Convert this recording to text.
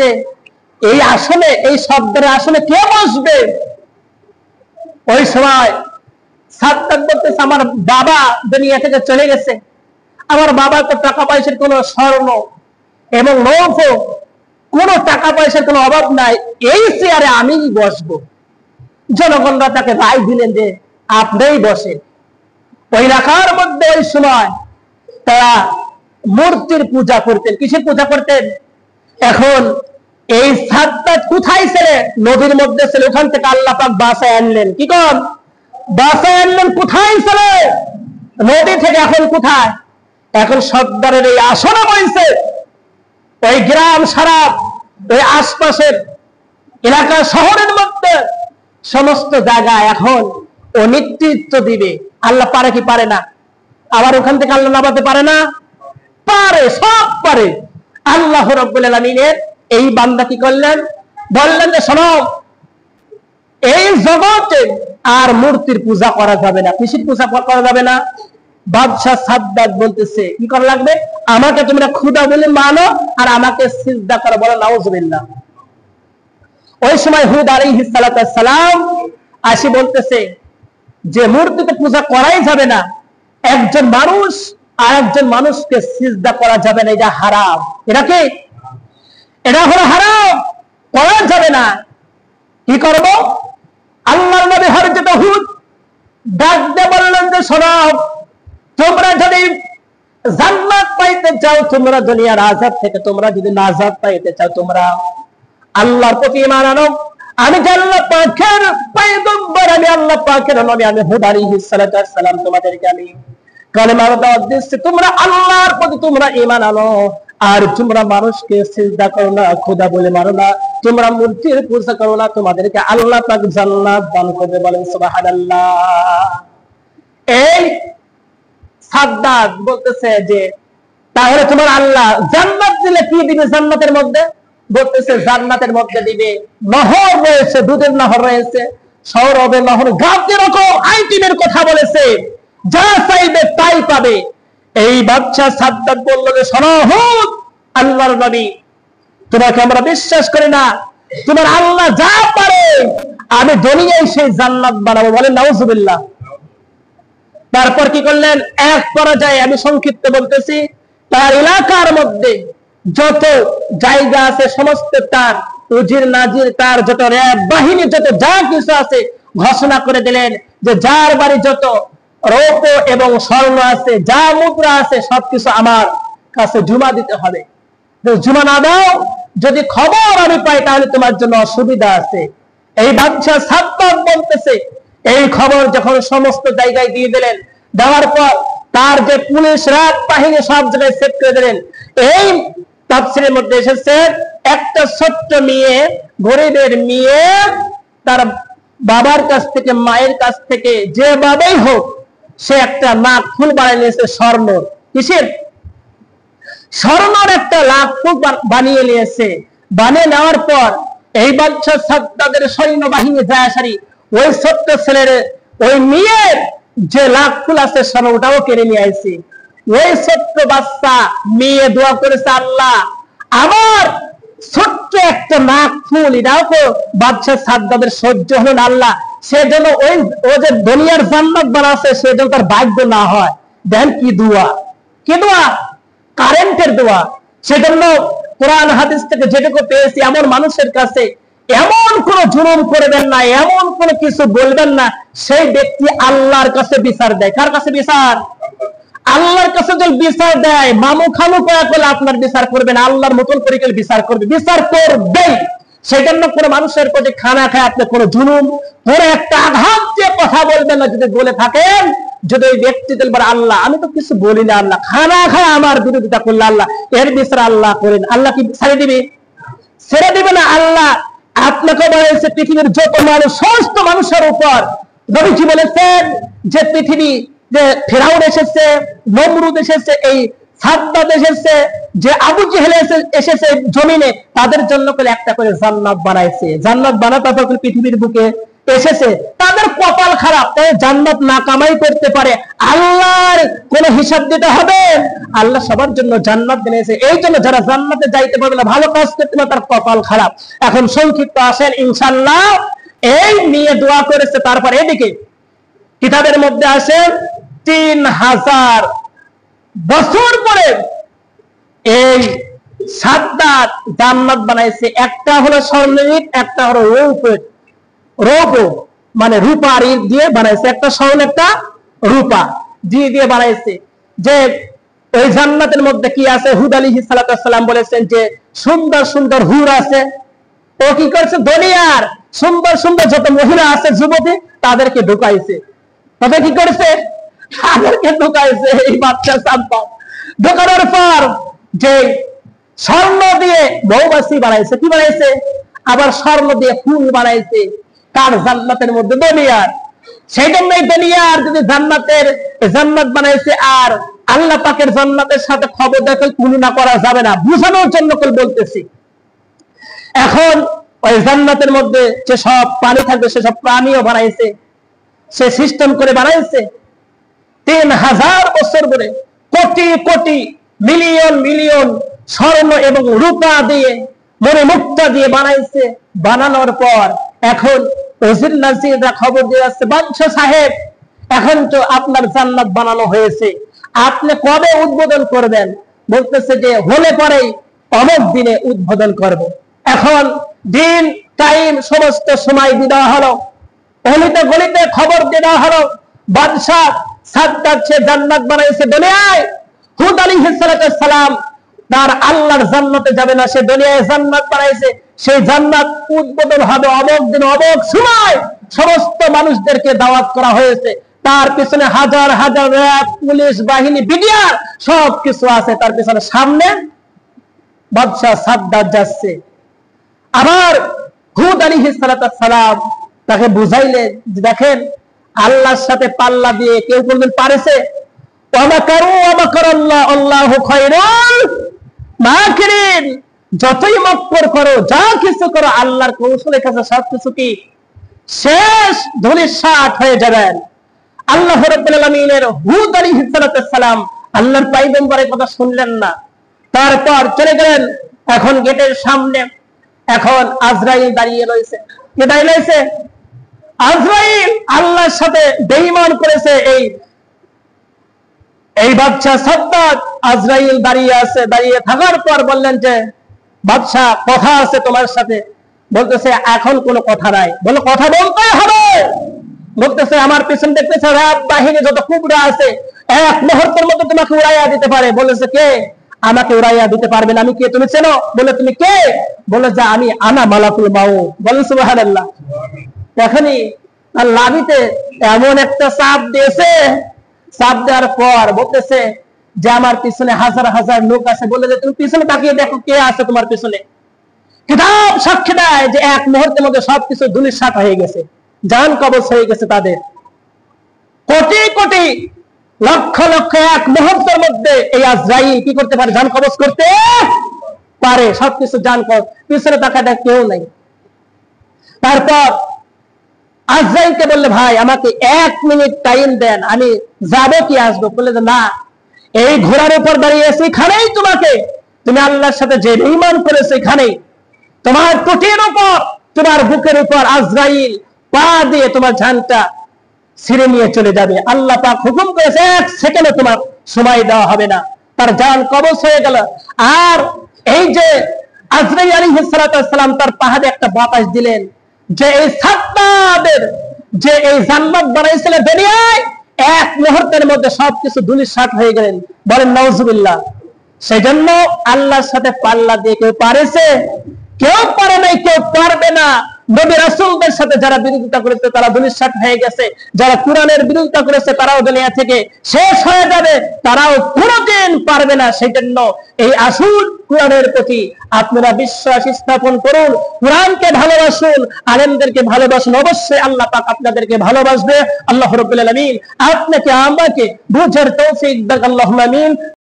যে এই আসনে, এই শব্দের আসনে কে বসবে? ওই সময় সাদ্দাত বলতেছে, আমার বাবা দুনিয়া থেকে চলে গেছে, আমার বাবা তো টাকা পয়সার কোনো স্বর্ণ এবং লৌহ, কোনো টাকা পয়সার কোনো অভাব নাই, এই চেয়ারে আমি বসবো। জনগণরা তাকে রায় দিলেন যে আপনিই বসে। ওই এলাকার মধ্যে ওই সময় তারা মূর্তির পূজা করতেন। কিসের পূজা করতেন? এখন এই সাদ্দাত কোথায় ছেলে? নদীর মধ্যে ছেলে, ওখান থেকে আল্লাহ পাক বাঁচায় আনলেন। কি কর বাঁচায় আনলেন? কোথায় ছেলে? নদী থেকে। এখন কোথায়? এখন সর্দারের এই আসনে বইছে। ওই গ্রাম সারা, ওই আশপাশের এলাকা, শহরের মধ্যে সমস্ত জায়গায় এখন ও নেতৃত্ব দিবে। আল্লাহ পারে কি পারে না? আবার ওখান থেকে আল্লাহ নামাতে পারে না? পারে, সব পারে। আল্লাহ রাব্বুল আলামিনের এই বান্দা কি করলেন? বললেন যে শোনো, এই জগতে আর মূর্তির পূজা করা যাবে না। কিসের পূজা করা যাবে না? বাদশাহ সাদ্দাত বলতেছে কি করা লাগবে? আমাকে তোমরা খোদা বলে মানো আর আমাকে সিজদা করো, বলো নাউজুবিল্লাহ। ওই সময় হুদ আলাইহিস সালাম আসি বলতেছে যে মূর্তিতে পূজা করাই যাবে না, একজন মানুষ আর একজন মানুষকে সিজদা করা যাবে না, এটা হারাম। এটা কি? এটা হলো হারাম, করা যাবে না। কি করব? আল্লাহর নবী হযরত হুদ ডাক দিয়ে বললেন যে শোনো, তোমরা যদি জান্নাত পাইতে চাও, তোমরা দুনিয়ার আযাব থেকে তোমরা যদি নাজাত পাইতে চাও, তোমরা আল্লাহর প্রতি ঈমান আনো। আমি আল্লাহ পাকের পয়গম্বর, আমি আল্লাহ পাকের নবী, আমি হুদ আলাইহিস সালাম, তোমাদেরকে আমি কালেমার দাওয়াত দিচ্ছি, তোমরা আল্লাহর প্রতি তোমরা ঈমান আনো আর তোমরা মানুষকে সিজদা করো না, খোদা বলে মানো না, তোমরা মূর্তির পূজা করো না, তোমাদেরকে আল্লাহ পাক জান্নাত দান করবে। বলেন সুবহানাল্লাহ। এই সাদ্দাত বলতেছে যে তাহলে তোমার আল্লাহ জান্নাত দিলে কি দিবে? জান্নাতের মধ্যে বলতেছে জান্নাতের মধ্যে দিবে নহর রয়েছে, দুধের নহর রয়েছে, সৌরভের নহর, গাছের রকম আইটেমের কথা বলেছে, যা চাইবে তাই পাবে। এই বাদশা সাদ্দাত বলল যে শোনো হুদ, আল্লাহর নবী, তোমাকে আমরা বিশ্বাস করি না, তোমার আল্লাহ যা পারে আমি দুনিয়ায় সেই জান্নাত বানাবো। বলেন নাউজুবিল্লাহ। তারপর কি করলেন? এক পর্যায়ে, আমি সংক্ষিপ্ত বলতেছি, তার এলাকার মধ্যে যত জায়গা আছে সমস্ত তার উজির নাজির, তার যত র্যাব বাহিনী, যত যা কিছু আছে ঘোষণা করে দিলেন যে যার বাড়ি যত রৌপ্য এবং স্বর্ণ আছে, যা মুদ্রা আছে, সবকিছু আমার কাছে জমা দিতে হবে। জমা না দাও, যদি খবর আমি পাই তাহলে তোমার জন্য অসুবিধা আছে। এই বাদশা সাদ্দাত বলতেছে, এই খবর যখন সমস্ত জায়গায় দিয়ে দিলেন, দেওয়ার পর তার যে পুলিশ রাত বাহিনী সব জায়গায় সেট করে দিলেন। এই তাফসীরের মধ্যে এসেছে একটা ছোট্ট মেয়ে, গরিবের মেয়ে, তার বাবার কাছ থেকে, মায়ের কাছ থেকে, যে বাবাই হোক, সে একটা নাক ফুল বানিয়ে নিয়েছে স্বর্ণ। কিসের? স্বর্ণর একটা লাখ ফুল বানিয়ে নিয়েছে। বানিয়ে নেওয়ার পর এই বাদশা সাদ্দাতের সৈন্যবাহিনী যায় সারি, ওই ছোট্ট ছেলের, ওই মেয়ের যে লাখ ফুল আছে স্বর্ণ, ওটাও কেড়ে নিয়ে আসছে। ওই ছোট্ট বাচ্চা মেয়ে দোয়া করেছে, আল্লাহ আমার ছোট্ট একটা নাক ফুল, এটাও তো বাদশা সাদ্দাতের সহ্য হলো না, আল্লাহ সেজন্য ও যে দুনিয়ার জান্নাত বানাচ্ছে সেজন্য তার ভাগ্য না হয়। দেন কি দোয়া, কি দোয়া? কারেন্টের দোয়া। সেজন্য কোরআন হাদিস থেকে যেটুকু পেয়েছি, এমন মানুষের কাছে এমন কোন জুলুম করবেন না, এমন কোন কিছু বলবেন না, সেই ব্যক্তি আল্লাহর কাছে বিচার দেয়। কার কাছে বিচার? আল্লাহর কাছে যদি বিচার দেয়, মামু খামু কয়া করলে আপনার বিচার করবেন, আল্লাহর মতন করে বিচার করবে, বিচার করবেই। সেই জন্য কোন মানুষের প্রতি খানা খায় আপনি কোন জুলুম, কোন একটা আঘাত দিয়ে কথা বলবেন না। যদি বলে থাকেন, যদি ওই ব্যক্তি বলে আল্লাহ আমি তো কিছু বলি না, আল্লাহ খানা খায় আমার বিরোধিতা করলে আল্লাহ এর বিচার আল্লাহ করেন, আল্লাহ কি ছেড়ে দিবে? ছেড়ে দিবে না। আল্লাহ আপনাকে বলেছে পৃথিবীর যত মানুষ, সমস্ত মানুষের উপর নবীজি বলেছেন যে পৃথিবী, যে ফেরাউন এসেছে, নমরুদ এসেছে, এই সাদ্দাত এসেছে, যে আবু জেহেল এসেছে জমিনে, তাদের জন্য করে একটা করে জান্নাত বানাইছে। জান্নাত বানাতে তারপর পৃথিবীর বুকে এসেছে। তাদের কপাল খারাপ, তাই জান্নাত না কামাই করতে পারে, আল্লাহর কোন হিসাব দিতে হবে? আল্লাহ সবার জন্য জান্নাত দিয়েছে। এই জন্য যারা জান্নাতে যাইতে পারবে না, ভালো কাজ করতে না, তার কপাল খারাপ। এখন সংক্ষিপ্ত আসেন ইনশাআল্লাহ, এই নিয়ে দোয়া করেছে। তারপর এদিকে কিতাবের মধ্যে আসে 3000 বছর পরে এই সাদ্দাত জান্নাত বানাইছে। একটা হলো স্বর্ণের ইট, একটা হলো রৌপ্য মানে রূপার ইট দিয়ে বানাইছে। একটা স্বর্ণ, একটা রূপা দিয়ে বানাইছে। যে ওই জান্নাতের মধ্যে কি আছে, হুদ আলাইহিস সালাম বলেছেন যে সুন্দর সুন্দর হুর আছে। ও কি করছে, দুনিয়ার সুন্দর সুন্দর যত মহিলা আছে, যুবতী, তাদেরকে ঢুকাইছে। তবে কি করেছে, তাদেরকে ঢুকাইছে এই বাচ্চা সাদ্দাত। ঢুকানোর পর যে স্বর্ণ দিয়ে মৌমাছি বানাইছে, কি বানাইছে, আবার স্বর্ণ দিয়ে ফুল বানাইছে। কার? জান্নাতের মধ্যে, দুনিয়ার। সেই জন্যই দুনিয়ার যদি জান্নাত বানাইছে, আর আল্লাহ পাকের জান্নাতের সাথে খবর দেখে তুলনা করা যাবে না, বুঝানোর জন্য বলতেছি। এখন ওই জান্নাতের মধ্যে যে সব পানি থাকবে, সেসব প্রাণীও বানাইছে, সে সিস্টেম করে বানাইছে। 3000 বছর ধরে কোটি কোটি মিলিয়ন মিলিয়ন স্বর্ণ এবং রূপা দিয়ে, মণিমুক্তা দিয়ে বানাইছে। বানানোর পর এখন ওজির নাজিররা খবর দিয়ে আসছে, বাদশা সাহেব, এখন তো আপনার জান্নাত বানানো হয়েছে, আপনি কবে উদ্বোধন করবেন? বলতেছে যে হলে পরেই অমুক দিনে উদ্বোধন করব। এখন দিন টাইম সমস্ত সময় দিয়ে দেওয়া হলো, অলিতে গলিতে খবর দিয়ে দেওয়া হলো। বাদশাহ সাদ্দাত সে জান্নাত বানাইছে দুনিয়ায়। হুদ আলাইহিস সালাম তার আল্লাহর জান্নাতে যাবে না, সে দুনিয়ায় জান্নাত বানাইছে। সেই জান্নাত উদ্বোধন হবে অমুক দিন অমুক সময়। সমস্ত মানুষদেরকে দাওয়াত করা হয়েছে। তার পিছনে হাজার হাজার র্যাব, পুলিশ বাহিনী, বিডিআর সবকিছু আছে তার পিছনে। সামনে বাদশাহ সাদ্দাত যাচ্ছে। আবার হুদ আলাইহিস সালাম তাকে বুঝাইলেন, দেখেন আল্লাহর সাথে পাল্লা দিয়ে কেউ কোনদিন পারেছে? যতই মক্কর করো, যা কিছু করো, আল্লাহর কৌশলের কাছে সবকিছু কি শেষ, ধূলিসাৎ হয়ে যাবেন। আল্লাহ রাব্বুল আলামিনের হুদ আলাইহিস সালাম আল্লাহর পয়গম্বরের কথা শুনলেন না, তারপর চলে গেলেন। এখন গেটের সামনে এখন আজরাইল দাঁড়িয়ে রয়েছে। কে দাঁড়িয়ে রয়েছে? আজরাইল। আল্লাহর সাথে বেঈমান করেছে এই বাদশা সাদ্দাত। আজরাইল দাঁড়িয়ে আছে। দাঁড়িয়ে থাকার পর বললেন যে বাদশা, কথা আছে তোমার সাথে। বলতেছে এখন কোনো কথা নাই। বলে কথা বলতে হবে। বলতেছে আমার পিছনে দেখতেছে রাত বাহিনী যত কুবরা আছে, এক মুহূর্তের মধ্যে তোমাকে উড়াইয়া দিতে পারে। বলেছে কে? আমাকে উড়াইয়া দিতে পারবেন? আমি কে? তুমি চেনো? বলে তুমি কে? বলে যে আমি আনা মালাকুল মাউত। বলেন সুবহানাল্লাহ। এখনই তার লাভিতে এমন একটা চাপ দিয়েছে। চাপ দেওয়ার পর বলতেছে যে আমার পিছনে হাজার হাজার লোক আছে। বলে যে তুমি পিছনে তাকিয়ে দেখো কে আছে তোমার পিছনে। কিতাব সাক্ষী দেয় যে এক মুহূর্তের মধ্যে সবকিছু ধূলিসাৎ হয়ে গেছে, জান কবজ হয়ে গেছে তাদের। কোটি কোটি লক্ষ লক্ষ এক মুহূর্তের মধ্যে এই আজরাইল কি করতে পারে? জান কবজ করতে পারে। সবকিছু জান কবজ। পিছনে তাকায় দেখ কেউ নাই। তারপর আজরাইলকে বললে, ভাই আমাকে 1 মিনিট টাইম দেন, আমি যাবো কি আসবো? বললে যে না, এই ঘোড়ার উপর দাঁড়িয়ে সেখানেই তোমাকে, তুমি আল্লাহর সাথে যে ঈমান করেছো এখানেই তোমার টুটির উপর, তোমার বুকের উপর আজরাইল পা দিয়ে তোমার জানটা ছিঁড়ে নিয়ে চলে যাবে। আল্লাহ পাক হুকুম করেছে 1 সেকেন্ডে তোমার সময় দেওয়া হবে না। তার জান কবজ হয়ে গেল। আর এই যে আজরাইল আলাইহিস সালাম তার পাহাড়ে একটা বাতাস দিলেন, যে এই সাদ্দাতের যে এই জান্নাত বানাইছিল দুনিয়ায়, এক মুহূর্তের মধ্যে সবকিছু ধূলিসাৎ হয়ে গেলেন। বলেন নাউজুবিল্লাহ। সেই জন্য আল্লাহর সাথে পাল্লা দিয়ে কেউ পারেছে? কেউ পারে নাই, কেউ পারবে না। নবী রাসূলদের সাথে যারা বিরোধিতা করেছে তারা ধূলিসাৎ হয়ে গেছে। যারা কোরআনের বিরোধিতা করেছে তারাও দুনিয়া থেকে শেষ হয়ে যাবে, তারাও কোনোদিন পারবে না। সেই জন্য এই আসল কোরআনের প্রতি আপনারা বিশ্বাস স্থাপন করুন, কোরআনকে ভালোবাসুন, আলেমদেরকে ভালোবাসুন। অবশ্যই আল্লাহ পাক আপনাদেরকে ভালোবাসবে। আল্লাহ রাব্বুল আলামিন আপনাকে আমাকে বুঝার তৌফিক দান। আল্লাহুম্মা আমিন।